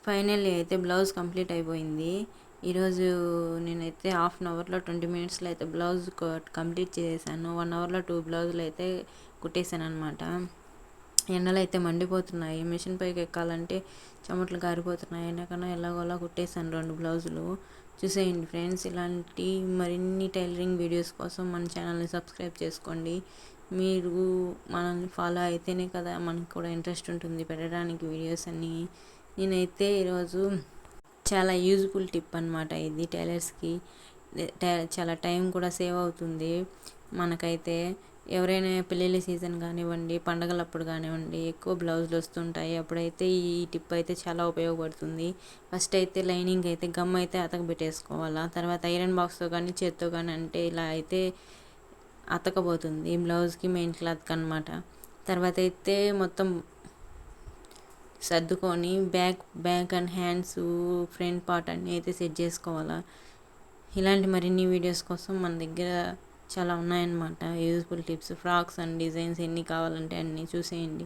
Finally అయితే blouse complete అయిపోయింది. ఈరోజు నేనైతే హాఫ్ అన్ అవర్లో 20 మినిట్స్లో అయితే బ్లౌజ్ కంప్లీట్ చేసేసాను. 1 అవర్లో 2 బ్లౌజులు అయితే కుట్టేశాను అనమాట. ఎండలు అయితే మండిపోతున్నాయి. మిషన్ పైకి ఎక్కాలంటే చెమటలు కారిపోతున్నాయి. అయినా ఎలాగోలా కుట్టేశాను 2 బ్లౌజులు. చూసేయండి ఫ్రెండ్స్, ఇలాంటి మరిన్ని టైలరింగ్ వీడియోస్ కోసం మన ఛానల్ని సబ్స్క్రైబ్ చేసుకోండి. మీరు మనల్ని ఫాలో అయితేనే కదా మనకు కూడా ఇంట్రెస్ట్ ఉంటుంది పెట్టడానికి వీడియోస్ అన్నీ. నేనైతే ఈరోజు చాలా యూజ్ఫుల్ టిప్ అనమాట ఇది టైలర్స్కి. చాలా టైం కూడా సేవ్ అవుతుంది మనకైతే. ఎవరైనా పెళ్ళిళ్ళ సీజన్ కానివ్వండి, పండగలప్పుడు కానివ్వండి, ఎక్కువ బ్లౌజులు వస్తుంటాయి. అప్పుడైతే ఈ టిప్ అయితే చాలా ఉపయోగపడుతుంది. ఫస్ట్ అయితే లైనింగ్ అయితే గమ్ అయితే అతకబెట్టేసుకోవాలా. తర్వాత ఐరన్ బాక్స్తో కానీ చేత్తో కానీ అంటే ఇలా అయితే అతకపోతుంది బ్లౌజ్కి మెయిన్ క్లాత్కి అనమాట. తర్వాత అయితే మొత్తం సర్దుకొని back and hands, front part అన్నీ అయితే సెట్ చేసుకోవాలా. ఇలాంటి మరిన్ని వీడియోస్ కోసం మన దగ్గర చాలా ఉన్నాయన్నమాట useful tips. Frocks and designs ఎన్ని కావాలంటే అన్నీ చూసేయండి.